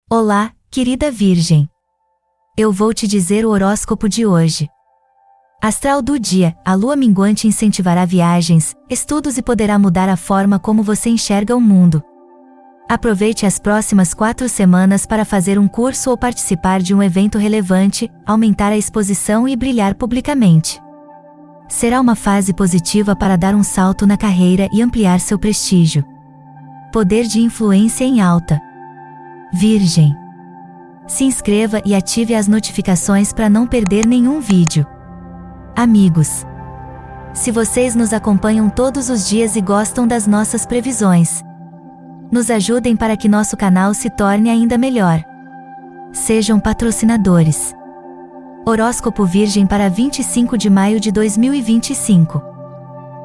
Olá, querida Virgem. Eu vou te dizer o horóscopo de hoje. Astral do dia: a lua minguante incentivará viagens, estudos e poderá mudar a forma como você enxerga o mundo. Aproveite as próximas 4 semanas para fazer um curso ou participar de um evento relevante, aumentar a exposição e brilhar publicamente. Será uma fase positiva para dar um salto na carreira e ampliar seu prestígio. Poder de influência em alta. Virgem. Se inscreva e ative as notificações para não perder nenhum vídeo. Amigos. Se vocês nos acompanham todos os dias e gostam das nossas previsões, nos ajudem para que nosso canal se torne ainda melhor. Sejam patrocinadores. Horóscopo Virgem para 25 de maio de 2025.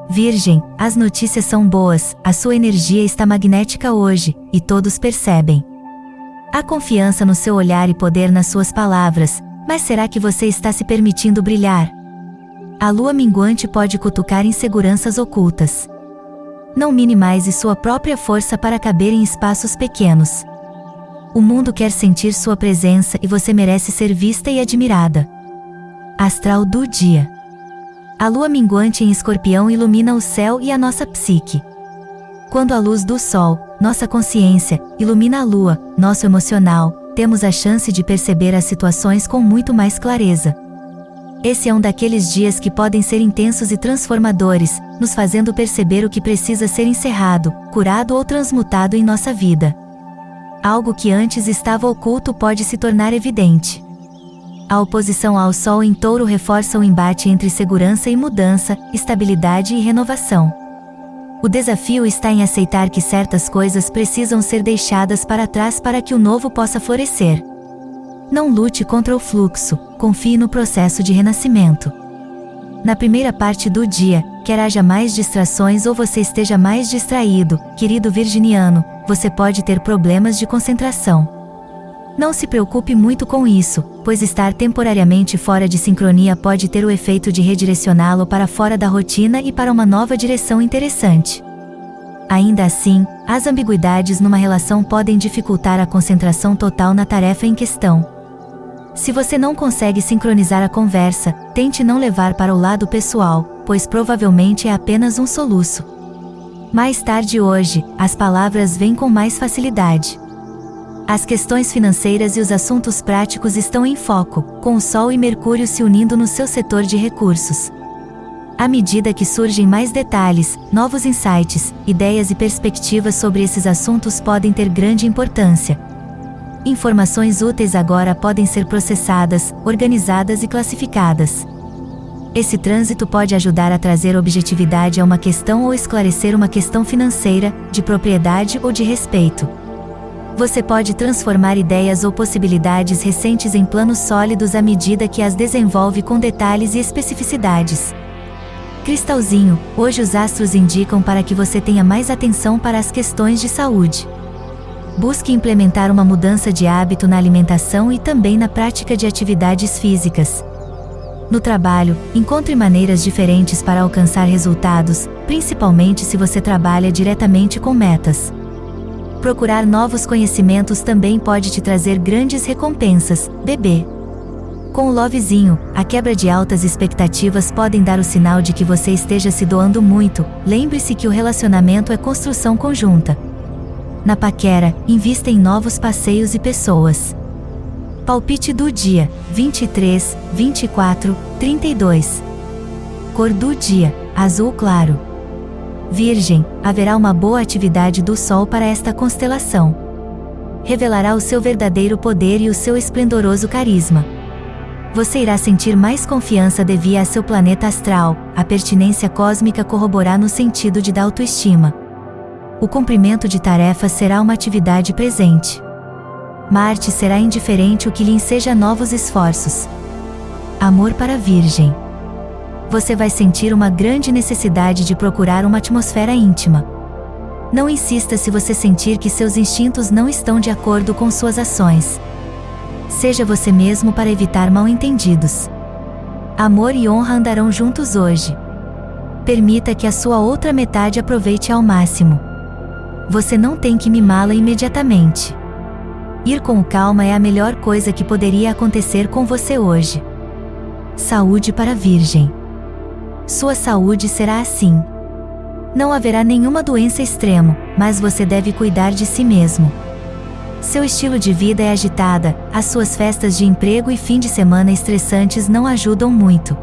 Virgem, as notícias são boas, a sua energia está magnética hoje, e todos percebem. Há confiança no seu olhar e poder nas suas palavras, mas será que você está se permitindo brilhar? A lua minguante pode cutucar inseguranças ocultas. Não minimize sua própria força para caber em espaços pequenos. O mundo quer sentir sua presença e você merece ser vista e admirada. Astral do dia. A lua minguante em Escorpião ilumina o céu e a nossa psique. Quando a luz do sol, nossa consciência, ilumina a lua, nosso emocional, temos a chance de perceber as situações com muito mais clareza. Esse é um daqueles dias que podem ser intensos e transformadores, nos fazendo perceber o que precisa ser encerrado, curado ou transmutado em nossa vida. Algo que antes estava oculto pode se tornar evidente. A oposição ao Sol em Touro reforça o embate entre segurança e mudança, estabilidade e renovação. O desafio está em aceitar que certas coisas precisam ser deixadas para trás para que o novo possa florescer. Não lute contra o fluxo, confie no processo de renascimento. Na primeira parte do dia, quer haja mais distrações ou você esteja mais distraído, querido virginiano, você pode ter problemas de concentração. Não se preocupe muito com isso, pois estar temporariamente fora de sincronia pode ter o efeito de redirecioná-lo para fora da rotina e para uma nova direção interessante. Ainda assim, as ambiguidades numa relação podem dificultar a concentração total na tarefa em questão. Se você não consegue sincronizar a conversa, tente não levar para o lado pessoal, pois provavelmente é apenas um soluço. Mais tarde hoje, as palavras vêm com mais facilidade. As questões financeiras e os assuntos práticos estão em foco, com o Sol e Mercúrio se unindo no seu setor de recursos. À medida que surgem mais detalhes, novos insights, ideias e perspectivas sobre esses assuntos podem ter grande importância. Informações úteis agora podem ser processadas, organizadas e classificadas. Esse trânsito pode ajudar a trazer objetividade a uma questão ou esclarecer uma questão financeira, de propriedade ou de respeito. Você pode transformar ideias ou possibilidades recentes em planos sólidos à medida que as desenvolve com detalhes e especificidades. Cristalzinho, hoje os astros indicam para que você tenha mais atenção para as questões de saúde. Busque implementar uma mudança de hábito na alimentação e também na prática de atividades físicas. No trabalho, encontre maneiras diferentes para alcançar resultados, principalmente se você trabalha diretamente com metas. Procurar novos conhecimentos também pode te trazer grandes recompensas, bebê. Com o lovezinho, a quebra de altas expectativas podem dar o sinal de que você esteja se doando muito. Lembre-se que o relacionamento é construção conjunta. Na paquera, invista em novos passeios e pessoas. Palpite do dia: 23, 24, 32. Cor do dia: azul claro. Virgem, haverá uma boa atividade do Sol para esta constelação. Revelará o seu verdadeiro poder e o seu esplendoroso carisma. Você irá sentir mais confiança devido a seu planeta astral, a pertinência cósmica corroborar no sentido de da autoestima. O cumprimento de tarefas será uma atividade presente. Marte será indiferente o que lhe enseja novos esforços. Amor para Virgem. Você vai sentir uma grande necessidade de procurar uma atmosfera íntima. Não insista se você sentir que seus instintos não estão de acordo com suas ações. Seja você mesmo para evitar mal-entendidos. Amor e honra andarão juntos hoje. Permita que a sua outra metade aproveite ao máximo. Você não tem que mimá-la imediatamente. Ir com calma é a melhor coisa que poderia acontecer com você hoje. Saúde para Virgem. Sua saúde será assim. Não haverá nenhuma doença extrema, mas você deve cuidar de si mesmo. Seu estilo de vida é agitada, as suas festas de emprego e fim de semana estressantes não ajudam muito.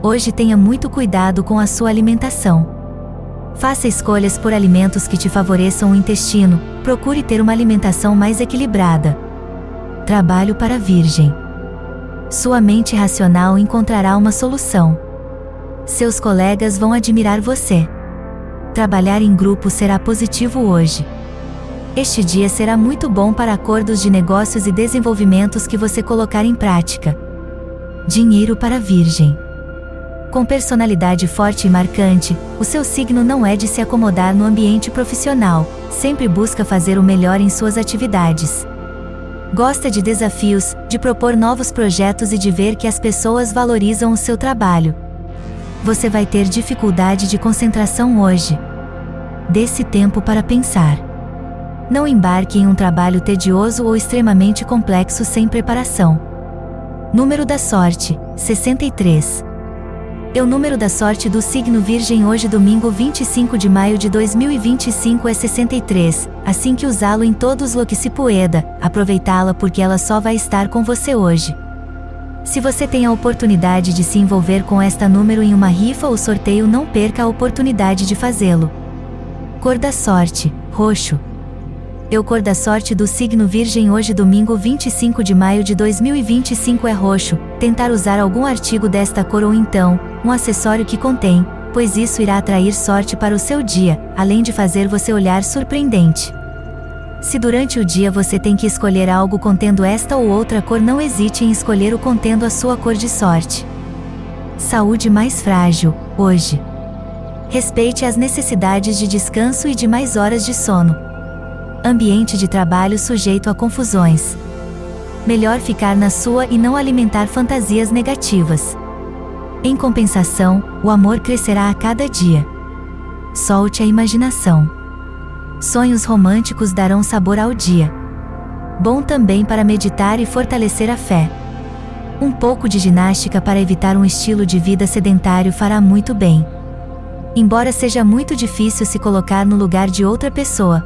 Hoje tenha muito cuidado com a sua alimentação. Faça escolhas por alimentos que te favoreçam o intestino, procure ter uma alimentação mais equilibrada. Trabalho para Virgem. Sua mente racional encontrará uma solução. Seus colegas vão admirar você. Trabalhar em grupo será positivo hoje. Este dia será muito bom para acordos de negócios e desenvolvimentos que você colocar em prática. Dinheiro para Virgem. Com personalidade forte e marcante, o seu signo não é de se acomodar no ambiente profissional, sempre busca fazer o melhor em suas atividades. Gosta de desafios, de propor novos projetos e de ver que as pessoas valorizam o seu trabalho. Você vai ter dificuldade de concentração hoje. Dê-se tempo para pensar. Não embarque em um trabalho tedioso ou extremamente complexo sem preparação. Número da sorte, 63. O número da sorte do signo Virgem hoje domingo 25 de maio de 2025 é 63, assim que usá-lo em todos lo que se pueda, aproveitá-la porque ela só vai estar com você hoje. Se você tem a oportunidade de se envolver com esta número em uma rifa ou sorteio, não perca a oportunidade de fazê-lo. Cor da sorte, roxo. Cor da sorte do signo Virgem hoje domingo 25 de maio de 2025 é roxo. Tentar usar algum artigo desta cor ou então, um acessório que contém, pois isso irá atrair sorte para o seu dia, além de fazer você olhar surpreendente. Se durante o dia você tem que escolher algo contendo esta ou outra cor, não hesite em escolher o contendo a sua cor de sorte. Saúde mais frágil, hoje. Respeite as necessidades de descanso e de mais horas de sono. Ambiente de trabalho sujeito a confusões. Melhor ficar na sua e não alimentar fantasias negativas. Em compensação, o amor crescerá a cada dia. Solte a imaginação. Sonhos românticos darão sabor ao dia. Bom também para meditar e fortalecer a fé. Um pouco de ginástica para evitar um estilo de vida sedentário fará muito bem. Embora seja muito difícil se colocar no lugar de outra pessoa,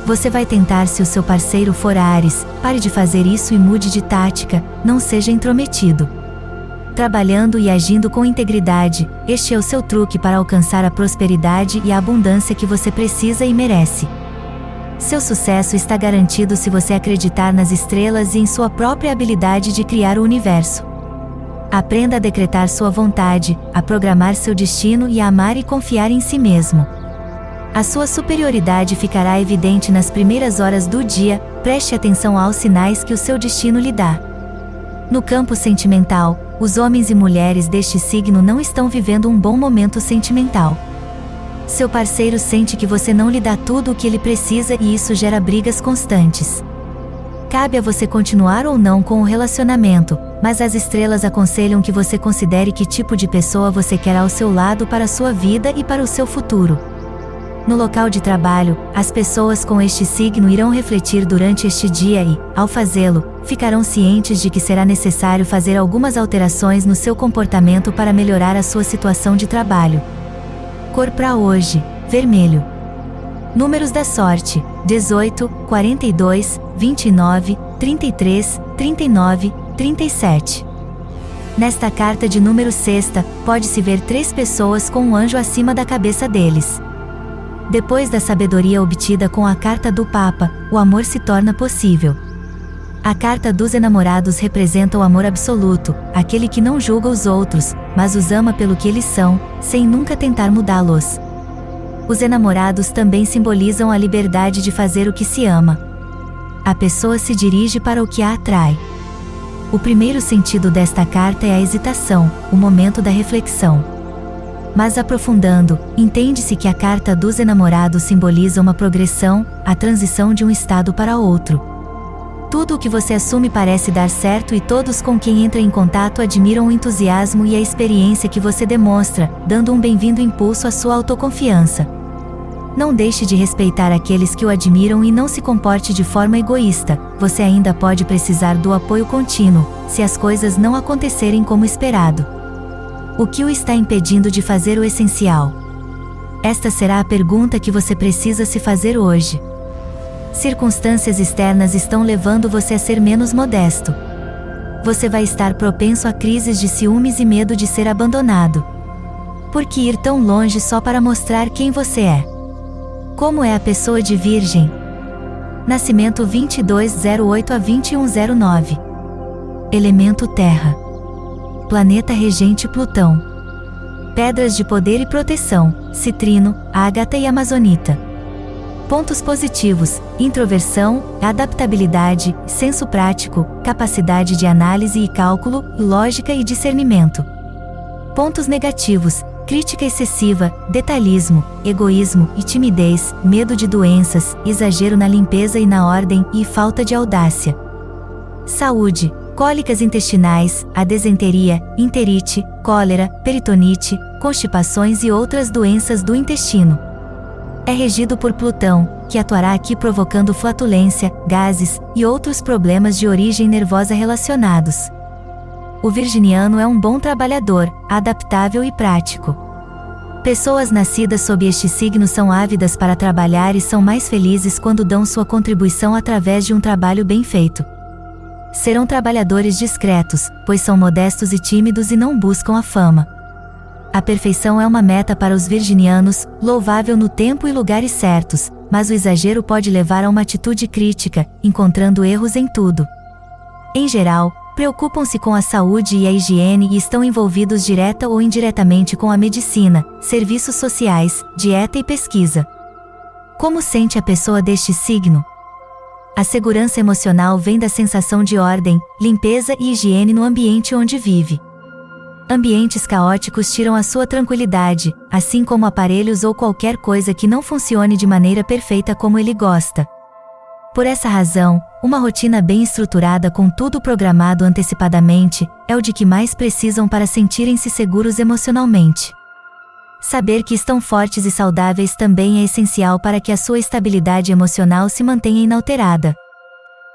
Você vai tentar. Se o seu parceiro for Áries, pare de fazer isso e mude de tática, não seja intrometido. Trabalhando e agindo com integridade, este é o seu truque para alcançar a prosperidade e a abundância que você precisa e merece. Seu sucesso está garantido se você acreditar nas estrelas e em sua própria habilidade de criar o universo. Aprenda a decretar sua vontade, a programar seu destino e a amar e confiar em si mesmo. A sua superioridade ficará evidente nas primeiras horas do dia, preste atenção aos sinais que o seu destino lhe dá. No campo sentimental, os homens e mulheres deste signo não estão vivendo um bom momento sentimental. Seu parceiro sente que você não lhe dá tudo o que ele precisa e isso gera brigas constantes. Cabe a você continuar ou não com o relacionamento, mas as estrelas aconselham que você considere que tipo de pessoa você quer ao seu lado para a sua vida e para o seu futuro. No local de trabalho, as pessoas com este signo irão refletir durante este dia e, ao fazê-lo, ficarão cientes de que será necessário fazer algumas alterações no seu comportamento para melhorar a sua situação de trabalho. Cor para hoje, vermelho. Números da sorte, 18, 42, 29, 33, 39, 37. Nesta carta de número sexta, pode-se ver 3 pessoas com um anjo acima da cabeça deles. Depois da sabedoria obtida com a carta do Papa, o amor se torna possível. A carta dos enamorados representa o amor absoluto, aquele que não julga os outros, mas os ama pelo que eles são, sem nunca tentar mudá-los. Os enamorados também simbolizam a liberdade de fazer o que se ama. A pessoa se dirige para o que a atrai. O primeiro sentido desta carta é a hesitação, o momento da reflexão. Mas aprofundando, entende-se que a carta dos enamorados simboliza uma progressão, a transição de um estado para outro. Tudo o que você assume parece dar certo e todos com quem entra em contato admiram o entusiasmo e a experiência que você demonstra, dando um bem-vindo impulso à sua autoconfiança. Não deixe de respeitar aqueles que o admiram e não se comporte de forma egoísta. Você ainda pode precisar do apoio contínuo, se as coisas não acontecerem como esperado. O que o está impedindo de fazer o essencial? Esta será a pergunta que você precisa se fazer hoje. Circunstâncias externas estão levando você a ser menos modesto. Você vai estar propenso a crises de ciúmes e medo de ser abandonado. Por que ir tão longe só para mostrar quem você é? Como é a pessoa de Virgem? Nascimento 2208 a 2109. Elemento Terra. Planeta regente Plutão. Pedras de poder e proteção: citrino, ágata e amazonita. Pontos positivos: introversão, adaptabilidade, senso prático, capacidade de análise e cálculo, lógica e discernimento. Pontos negativos: crítica excessiva, detalhismo, egoísmo e timidez, medo de doenças, exagero na limpeza e na ordem e falta de audácia. Saúde: cólicas intestinais, a desenteria, enterite, cólera, peritonite, constipações e outras doenças do intestino. É regido por Plutão, que atuará aqui provocando flatulência, gases e outros problemas de origem nervosa relacionados. O virginiano é um bom trabalhador, adaptável e prático. Pessoas nascidas sob este signo são ávidas para trabalhar e são mais felizes quando dão sua contribuição através de um trabalho bem feito. Serão trabalhadores discretos, pois são modestos e tímidos e não buscam a fama. A perfeição é uma meta para os virginianos, louvável no tempo e lugares certos, mas o exagero pode levar a uma atitude crítica, encontrando erros em tudo. Em geral, preocupam-se com a saúde e a higiene e estão envolvidos direta ou indiretamente com a medicina, serviços sociais, dieta e pesquisa. Como sente a pessoa deste signo? A segurança emocional vem da sensação de ordem, limpeza e higiene no ambiente onde vive. Ambientes caóticos tiram a sua tranquilidade, assim como aparelhos ou qualquer coisa que não funcione de maneira perfeita como ele gosta. Por essa razão, uma rotina bem estruturada com tudo programado antecipadamente, é o de que mais precisam para sentirem-se seguros emocionalmente. Saber que estão fortes e saudáveis também é essencial para que a sua estabilidade emocional se mantenha inalterada.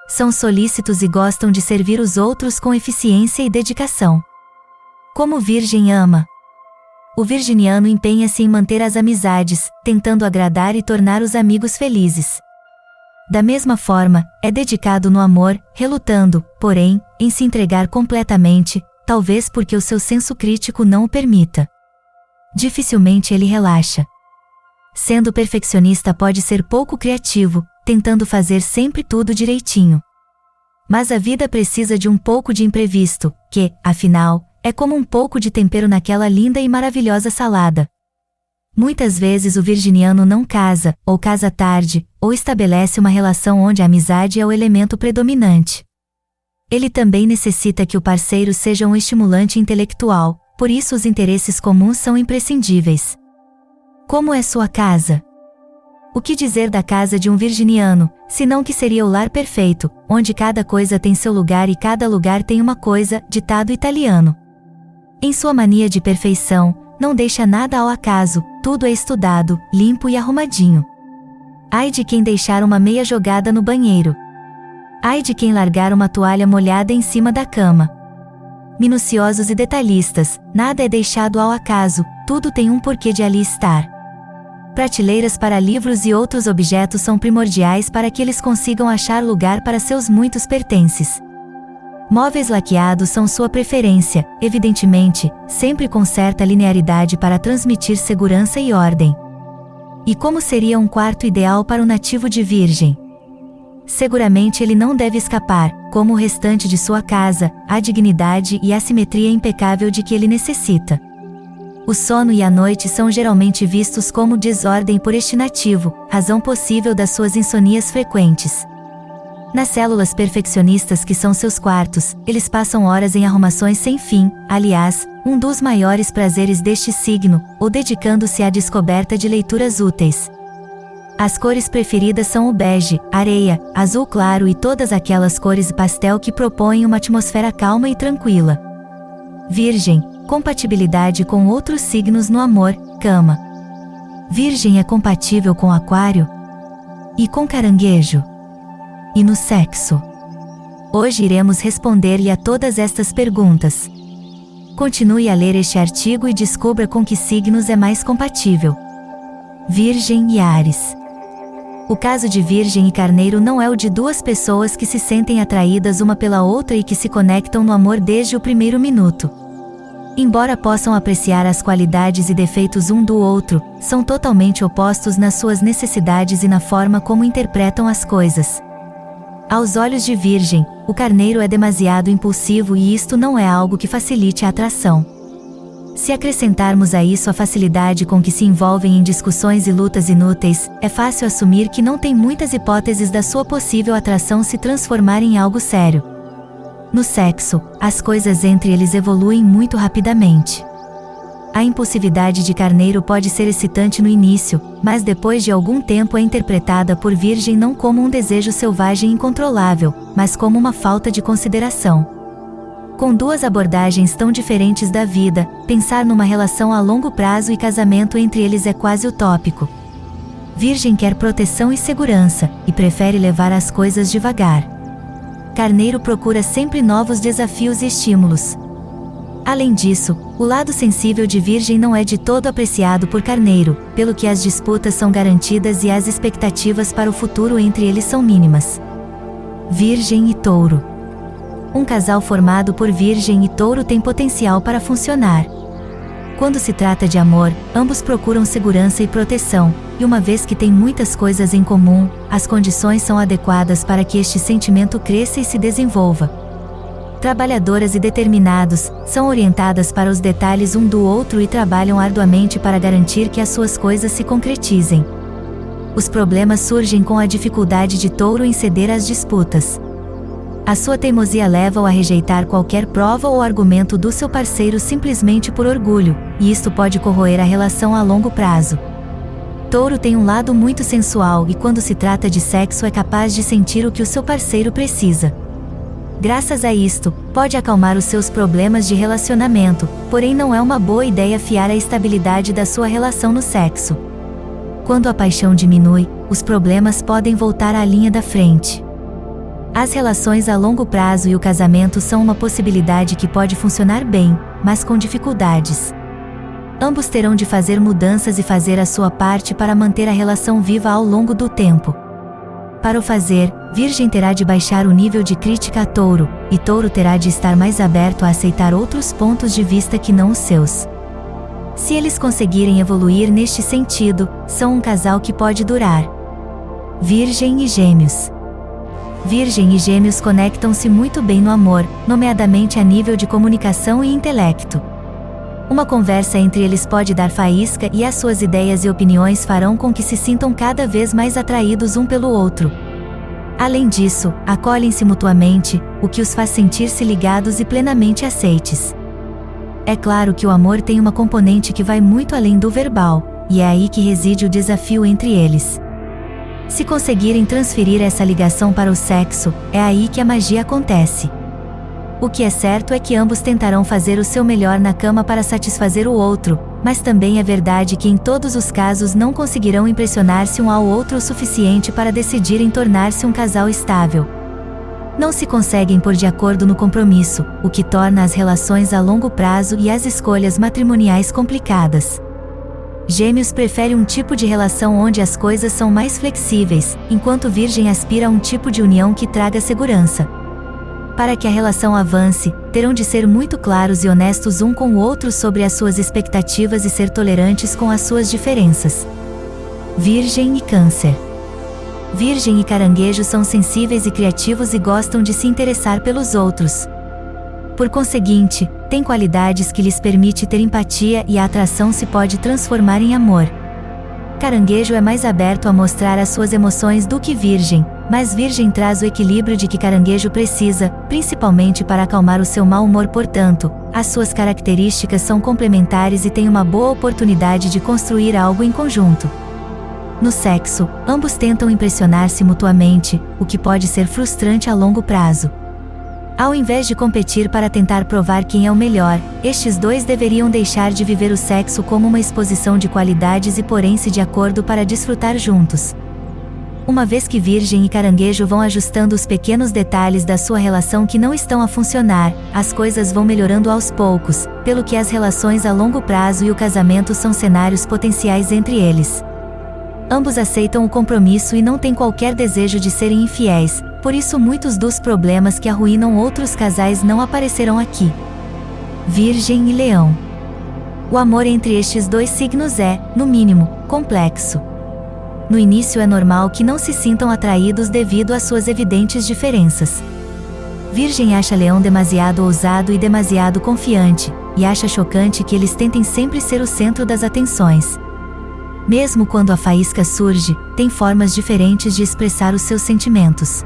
São solícitos e gostam de servir os outros com eficiência e dedicação. Como Virgem ama. O virginiano empenha-se em manter as amizades, tentando agradar e tornar os amigos felizes. Da mesma forma, é dedicado no amor, relutando, porém, em se entregar completamente, talvez porque o seu senso crítico não o permita. Dificilmente ele relaxa. Sendo perfeccionista pode ser pouco criativo, tentando fazer sempre tudo direitinho. Mas a vida precisa de um pouco de imprevisto, que, afinal, é como um pouco de tempero naquela linda e maravilhosa salada. Muitas vezes o virginiano não casa, ou casa tarde, ou estabelece uma relação onde a amizade é o elemento predominante. Ele também necessita que o parceiro seja um estimulante intelectual, por isso os interesses comuns são imprescindíveis. Como é sua casa? O que dizer da casa de um virginiano, senão que seria o lar perfeito, onde cada coisa tem seu lugar e cada lugar tem uma coisa, ditado italiano. Em sua mania de perfeição, não deixa nada ao acaso, tudo é estudado, limpo e arrumadinho. Ai de quem deixar uma meia jogada no banheiro. Ai de quem largar uma toalha molhada em cima da cama. Minuciosos e detalhistas, nada é deixado ao acaso, tudo tem um porquê de ali estar. Prateleiras para livros e outros objetos são primordiais para que eles consigam achar lugar para seus muitos pertences. Móveis laqueados são sua preferência, evidentemente, sempre com certa linearidade para transmitir segurança e ordem. E como seria um quarto ideal para o nativo de Virgem? Seguramente ele não deve escapar, como o restante de sua casa, a dignidade e a simetria impecável de que ele necessita. O sono e a noite são geralmente vistos como desordem por este nativo, razão possível das suas insonias frequentes. Nas células perfeccionistas que são seus quartos, eles passam horas em arrumações sem fim, aliás, um dos maiores prazeres deste signo, ou dedicando-se à descoberta de leituras úteis. As cores preferidas são o bege, areia, azul claro e todas aquelas cores pastel que propõem uma atmosfera calma e tranquila. Virgem, compatibilidade com outros signos no amor, cama. Virgem é compatível com Aquário? E com Caranguejo? E no sexo? Hoje iremos responder-lhe a todas estas perguntas. Continue a ler este artigo e descubra com que signos é mais compatível. Virgem e Áries. O caso de Virgem e Carneiro não é o de duas pessoas que se sentem atraídas uma pela outra e que se conectam no amor desde o primeiro minuto. Embora possam apreciar as qualidades e defeitos um do outro, são totalmente opostos nas suas necessidades e na forma como interpretam as coisas. Aos olhos de Virgem, o Carneiro é demasiado impulsivo e isto não é algo que facilite a atração. Se acrescentarmos a isso a facilidade com que se envolvem em discussões e lutas inúteis, é fácil assumir que não tem muitas hipóteses da sua possível atração se transformar em algo sério. No sexo, as coisas entre eles evoluem muito rapidamente. A impulsividade de Carneiro pode ser excitante no início, mas depois de algum tempo é interpretada por Virgem não como um desejo selvagem incontrolável, mas como uma falta de consideração. Com duas abordagens tão diferentes da vida, pensar numa relação a longo prazo e casamento entre eles é quase utópico. Virgem quer proteção e segurança, e prefere levar as coisas devagar. Carneiro procura sempre novos desafios e estímulos. Além disso, o lado sensível de Virgem não é de todo apreciado por Carneiro, pelo que as disputas são garantidas e as expectativas para o futuro entre eles são mínimas. Virgem e Touro. Um casal formado por Virgem e Touro tem potencial para funcionar. Quando se trata de amor, ambos procuram segurança e proteção, e uma vez que têm muitas coisas em comum, as condições são adequadas para que este sentimento cresça e se desenvolva. Trabalhadoras e determinados, são orientadas para os detalhes um do outro e trabalham arduamente para garantir que as suas coisas se concretizem. Os problemas surgem com a dificuldade de Touro em ceder às disputas. A sua teimosia leva-o a rejeitar qualquer prova ou argumento do seu parceiro simplesmente por orgulho, e isto pode corroer a relação a longo prazo. Touro tem um lado muito sensual e quando se trata de sexo é capaz de sentir o que o seu parceiro precisa. Graças a isto, pode acalmar os seus problemas de relacionamento, porém não é uma boa ideia fiar a estabilidade da sua relação no sexo. Quando a paixão diminui, os problemas podem voltar à linha da frente. As relações a longo prazo e o casamento são uma possibilidade que pode funcionar bem, mas com dificuldades. Ambos terão de fazer mudanças e fazer a sua parte para manter a relação viva ao longo do tempo. Para o fazer, Virgem terá de baixar o nível de crítica a Touro, e Touro terá de estar mais aberto a aceitar outros pontos de vista que não os seus. Se eles conseguirem evoluir neste sentido, são um casal que pode durar. Virgem e Gêmeos. Virgem e Gêmeos conectam-se muito bem no amor, nomeadamente a nível de comunicação e intelecto. Uma conversa entre eles pode dar faísca e as suas ideias e opiniões farão com que se sintam cada vez mais atraídos um pelo outro. Além disso, acolhem-se mutuamente, o que os faz sentir-se ligados e plenamente aceites. É claro que o amor tem uma componente que vai muito além do verbal, e é aí que reside o desafio entre eles. Se conseguirem transferir essa ligação para o sexo, é aí que a magia acontece. O que é certo é que ambos tentarão fazer o seu melhor na cama para satisfazer o outro, mas também é verdade que em todos os casos não conseguirão impressionar-se um ao outro o suficiente para decidirem tornar-se um casal estável. Não se conseguem pôr de acordo no compromisso, o que torna as relações a longo prazo e as escolhas matrimoniais complicadas. Gêmeos prefere um tipo de relação onde as coisas são mais flexíveis, enquanto Virgem aspira a um tipo de união que traga segurança. Para que a relação avance, terão de ser muito claros e honestos um com o outro sobre as suas expectativas e ser tolerantes com as suas diferenças. Virgem e Câncer. Virgem e Caranguejo são sensíveis e criativos e gostam de se interessar pelos outros. Por conseguinte, têm qualidades que lhes permite ter empatia e a atração se pode transformar em amor. Caranguejo é mais aberto a mostrar as suas emoções do que Virgem, mas Virgem traz o equilíbrio de que Caranguejo precisa, principalmente para acalmar o seu mau humor. Portanto, as suas características são complementares e têm uma boa oportunidade de construir algo em conjunto. No sexo, ambos tentam impressionar-se mutuamente, o que pode ser frustrante a longo prazo. Ao invés de competir para tentar provar quem é o melhor, estes dois deveriam deixar de viver o sexo como uma exposição de qualidades e porem-se de acordo para desfrutar juntos. Uma vez que Virgem e Caranguejo vão ajustando os pequenos detalhes da sua relação que não estão a funcionar, as coisas vão melhorando aos poucos, pelo que as relações a longo prazo e o casamento são cenários potenciais entre eles. Ambos aceitam o compromisso e não têm qualquer desejo de serem infiéis, por isso muitos dos problemas que arruinam outros casais não aparecerão aqui. Virgem e Leão. O amor entre estes dois signos é, no mínimo, complexo. No início é normal que não se sintam atraídos devido às suas evidentes diferenças. Virgem acha Leão demasiado ousado e demasiado confiante, e acha chocante que eles tentem sempre ser o centro das atenções. Mesmo quando a faísca surge, tem formas diferentes de expressar os seus sentimentos.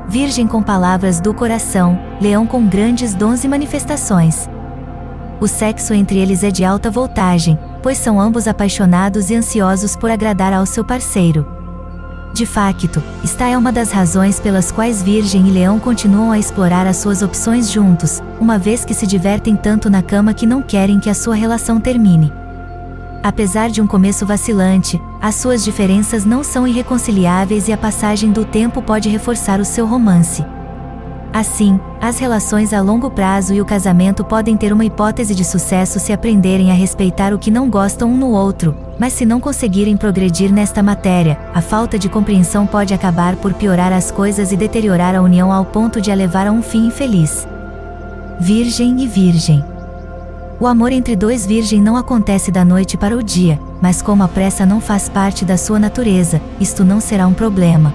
Virgem com palavras do coração, Leão com grandes dons e manifestações. O sexo entre eles é de alta voltagem, pois são ambos apaixonados e ansiosos por agradar ao seu parceiro. De facto, esta é uma das razões pelas quais Virgem e Leão continuam a explorar as suas opções juntos, uma vez que se divertem tanto na cama que não querem que a sua relação termine. Apesar de um começo vacilante, as suas diferenças não são irreconciliáveis e a passagem do tempo pode reforçar o seu romance. Assim, as relações a longo prazo e o casamento podem ter uma hipótese de sucesso se aprenderem a respeitar o que não gostam um no outro, mas se não conseguirem progredir nesta matéria, a falta de compreensão pode acabar por piorar as coisas e deteriorar a união ao ponto de a levar a um fim infeliz. Virgem e Virgem. O amor entre dois Virgem não acontece da noite para o dia, mas como a pressa não faz parte da sua natureza, isto não será um problema.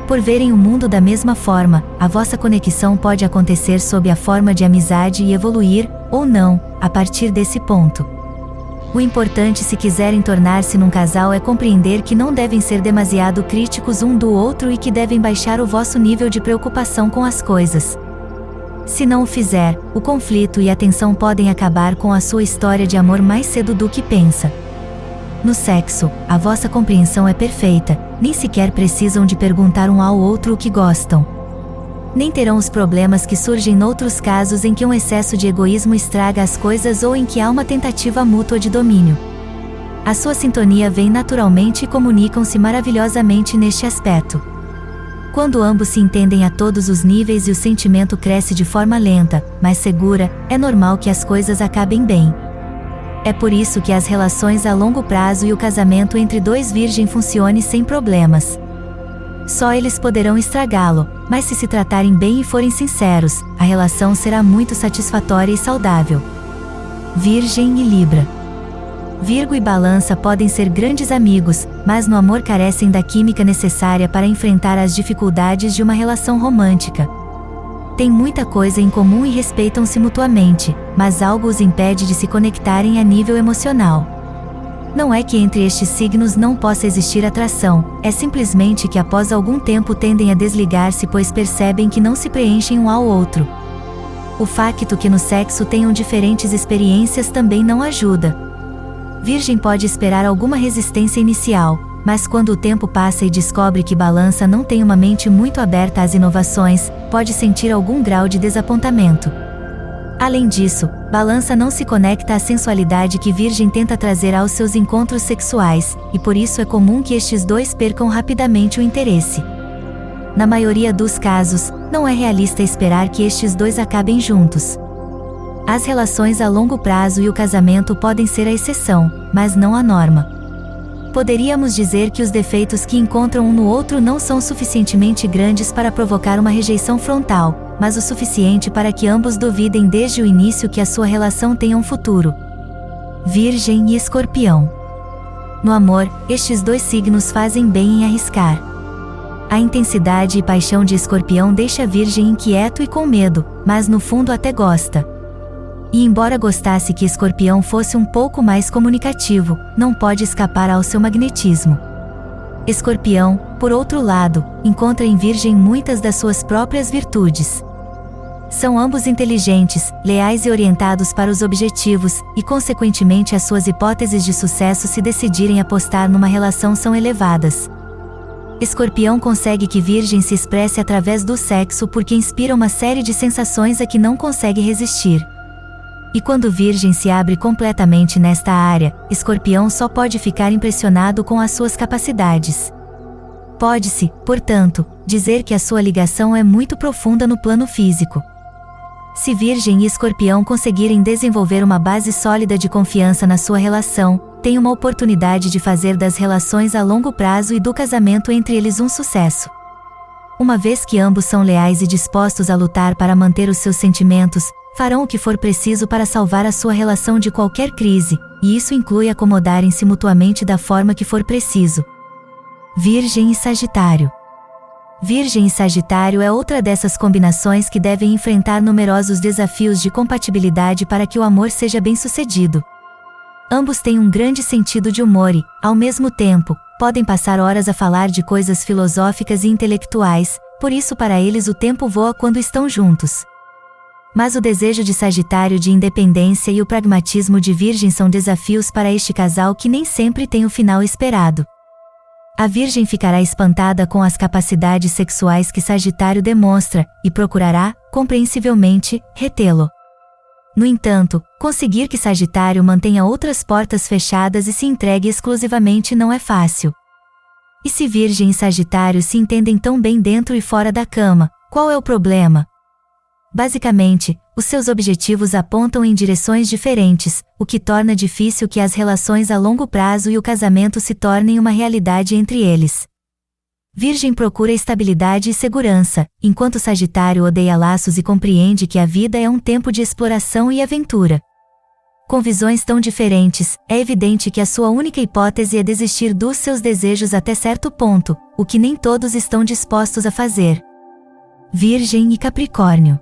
Por verem o mundo da mesma forma, a vossa conexão pode acontecer sob a forma de amizade e evoluir, ou não, a partir desse ponto. O importante se quiserem tornar-se num casal é compreender que não devem ser demasiado críticos um do outro e que devem baixar o vosso nível de preocupação com as coisas. Se não o fizer, o conflito e a tensão podem acabar com a sua história de amor mais cedo do que pensa. No sexo, a vossa compreensão é perfeita, nem sequer precisam de perguntar um ao outro o que gostam. Nem terão os problemas que surgem noutros casos em que um excesso de egoísmo estraga as coisas ou em que há uma tentativa mútua de domínio. A sua sintonia vem naturalmente e comunicam-se maravilhosamente neste aspecto. Quando ambos se entendem a todos os níveis e o sentimento cresce de forma lenta, mas segura, é normal que as coisas acabem bem. É por isso que as relações a longo prazo e o casamento entre dois Virgem funcionem sem problemas. Só eles poderão estragá-lo, mas se tratarem bem e forem sinceros, a relação será muito satisfatória e saudável. Virgem e Libra. Virgo e Balança podem ser grandes amigos, mas no amor carecem da química necessária para enfrentar as dificuldades de uma relação romântica. Têm muita coisa em comum e respeitam-se mutuamente, mas algo os impede de se conectarem a nível emocional. Não é que entre estes signos não possa existir atração, é simplesmente que após algum tempo tendem a desligar-se pois percebem que não se preenchem um ao outro. O facto que no sexo tenham diferentes experiências também não ajuda. Virgem pode esperar alguma resistência inicial, mas quando o tempo passa e descobre que Balança não tem uma mente muito aberta às inovações, pode sentir algum grau de desapontamento. Além disso, Balança não se conecta à sensualidade que Virgem tenta trazer aos seus encontros sexuais, e por isso é comum que estes dois percam rapidamente o interesse. Na maioria dos casos, não é realista esperar que estes dois acabem juntos. As relações a longo prazo e o casamento podem ser a exceção, mas não a norma. Poderíamos dizer que os defeitos que encontram um no outro não são suficientemente grandes para provocar uma rejeição frontal, mas o suficiente para que ambos duvidem desde o início que a sua relação tenha um futuro. Virgem e Escorpião. No amor, estes dois signos fazem bem em arriscar. A intensidade e paixão de Escorpião deixa Virgem inquieto e com medo, mas no fundo até gosta. E embora gostasse que Escorpião fosse um pouco mais comunicativo, não pode escapar ao seu magnetismo. Escorpião, por outro lado, encontra em Virgem muitas das suas próprias virtudes. São ambos inteligentes, leais e orientados para os objetivos, e consequentemente as suas hipóteses de sucesso se decidirem apostar numa relação são elevadas. Escorpião consegue que Virgem se expresse através do sexo porque inspira uma série de sensações a que não consegue resistir. E quando Virgem se abre completamente nesta área, Escorpião só pode ficar impressionado com as suas capacidades. Pode-se, portanto, dizer que a sua ligação é muito profunda no plano físico. Se Virgem e Escorpião conseguirem desenvolver uma base sólida de confiança na sua relação, tem uma oportunidade de fazer das relações a longo prazo e do casamento entre eles um sucesso. Uma vez que ambos são leais e dispostos a lutar para manter os seus sentimentos, farão o que for preciso para salvar a sua relação de qualquer crise, e isso inclui acomodarem-se mutuamente da forma que for preciso. Virgem e Sagitário. Virgem e Sagitário é outra dessas combinações que devem enfrentar numerosos desafios de compatibilidade para que o amor seja bem-sucedido. Ambos têm um grande sentido de humor e, ao mesmo tempo, podem passar horas a falar de coisas filosóficas e intelectuais, por isso para eles o tempo voa quando estão juntos. Mas o desejo de Sagitário de independência e o pragmatismo de Virgem são desafios para este casal que nem sempre tem o final esperado. A Virgem ficará espantada com as capacidades sexuais que Sagitário demonstra, e procurará, compreensivelmente, retê-lo. No entanto, conseguir que Sagitário mantenha outras portas fechadas e se entregue exclusivamente não é fácil. E se Virgem e Sagitário se entendem tão bem dentro e fora da cama, qual é o problema? Basicamente, os seus objetivos apontam em direções diferentes, o que torna difícil que as relações a longo prazo e o casamento se tornem uma realidade entre eles. Virgem procura estabilidade e segurança, enquanto Sagitário odeia laços e compreende que a vida é um tempo de exploração e aventura. Com visões tão diferentes, é evidente que a sua única hipótese é desistir dos seus desejos até certo ponto, o que nem todos estão dispostos a fazer. Virgem e Capricórnio.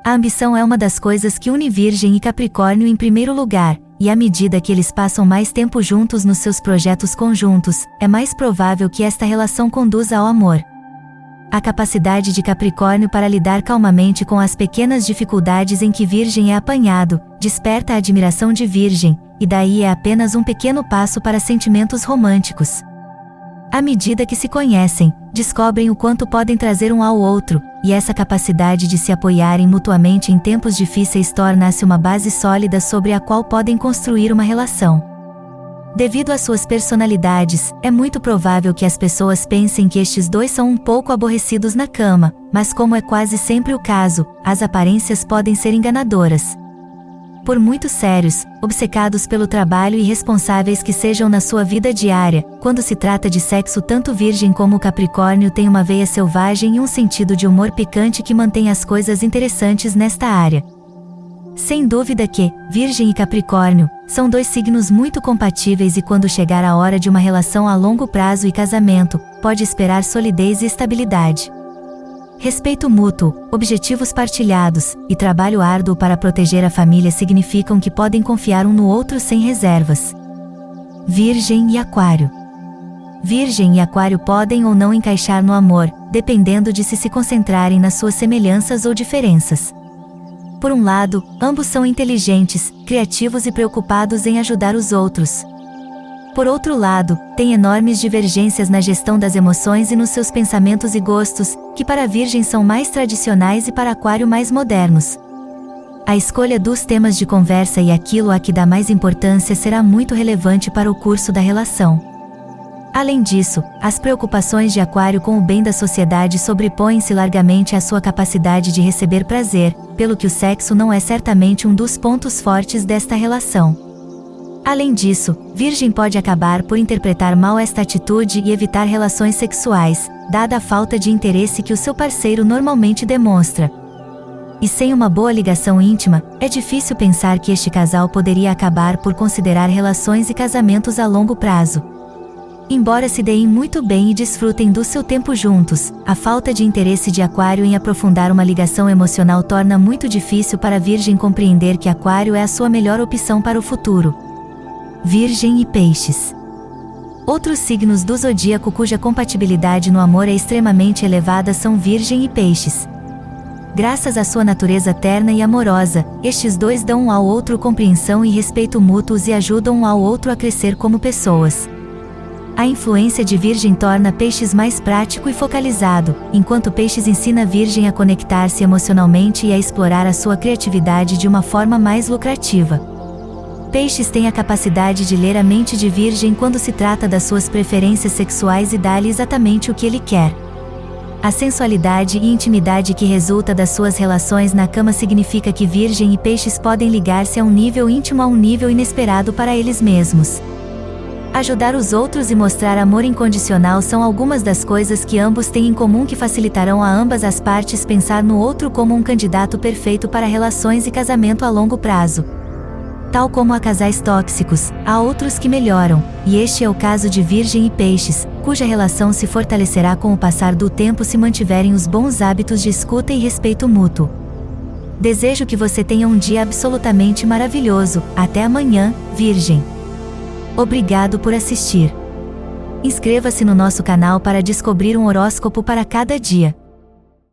A ambição é uma das coisas que une Virgem e Capricórnio em primeiro lugar, e à medida que eles passam mais tempo juntos nos seus projetos conjuntos, é mais provável que esta relação conduza ao amor. A capacidade de Capricórnio para lidar calmamente com as pequenas dificuldades em que Virgem é apanhado, desperta a admiração de Virgem, e daí é apenas um pequeno passo para sentimentos românticos. À medida que se conhecem, descobrem o quanto podem trazer um ao outro, e essa capacidade de se apoiarem mutuamente em tempos difíceis torna-se uma base sólida sobre a qual podem construir uma relação. Devido às suas personalidades, é muito provável que as pessoas pensem que estes dois são um pouco aborrecidos na cama, mas como é quase sempre o caso, as aparências podem ser enganadoras. Por muito sérios, obcecados pelo trabalho e responsáveis que sejam na sua vida diária, quando se trata de sexo tanto Virgem como Capricórnio têm uma veia selvagem e um sentido de humor picante que mantém as coisas interessantes nesta área. Sem dúvida que, Virgem e Capricórnio, são dois signos muito compatíveis e quando chegar a hora de uma relação a longo prazo e casamento, pode esperar solidez e estabilidade. Respeito mútuo, objetivos partilhados, e trabalho árduo para proteger a família significam que podem confiar um no outro sem reservas. Virgem e Aquário. Virgem e Aquário podem ou não encaixar no amor, dependendo de se concentrarem nas suas semelhanças ou diferenças. Por um lado, ambos são inteligentes, criativos e preocupados em ajudar os outros. Por outro lado, têm enormes divergências na gestão das emoções e nos seus pensamentos e gostos, que para Virgem são mais tradicionais e para Aquário mais modernos. A escolha dos temas de conversa e aquilo a que dá mais importância será muito relevante para o curso da relação. Além disso, as preocupações de Aquário com o bem da sociedade sobrepõem-se largamente à sua capacidade de receber prazer, pelo que o sexo não é certamente um dos pontos fortes desta relação. Além disso, Virgem pode acabar por interpretar mal esta atitude e evitar relações sexuais, dada a falta de interesse que o seu parceiro normalmente demonstra. E sem uma boa ligação íntima, é difícil pensar que este casal poderia acabar por considerar relações e casamentos a longo prazo. Embora se deem muito bem e desfrutem do seu tempo juntos, a falta de interesse de Aquário em aprofundar uma ligação emocional torna muito difícil para Virgem compreender que Aquário é a sua melhor opção para o futuro. Virgem e Peixes. Outros signos do zodíaco cuja compatibilidade no amor é extremamente elevada são Virgem e Peixes. Graças à sua natureza terna e amorosa, estes dois dão um ao outro compreensão e respeito mútuos e ajudam um ao outro a crescer como pessoas. A influência de Virgem torna Peixes mais prático e focalizado, enquanto Peixes ensina Virgem a conectar-se emocionalmente e a explorar a sua criatividade de uma forma mais lucrativa. Peixes tem a capacidade de ler a mente de Virgem quando se trata das suas preferências sexuais e dá-lhe exatamente o que ele quer. A sensualidade e intimidade que resulta das suas relações na cama significa que Virgem e Peixes podem ligar-se a um nível íntimo, a um nível inesperado para eles mesmos. Ajudar os outros e mostrar amor incondicional são algumas das coisas que ambos têm em comum que facilitarão a ambas as partes pensar no outro como um candidato perfeito para relações e casamento a longo prazo. Tal como há casais tóxicos, há outros que melhoram, e este é o caso de Virgem e Peixes, cuja relação se fortalecerá com o passar do tempo se mantiverem os bons hábitos de escuta e respeito mútuo. Desejo que você tenha um dia absolutamente maravilhoso. Até amanhã, Virgem. Obrigado por assistir. Inscreva-se no nosso canal para descobrir um horóscopo para cada dia.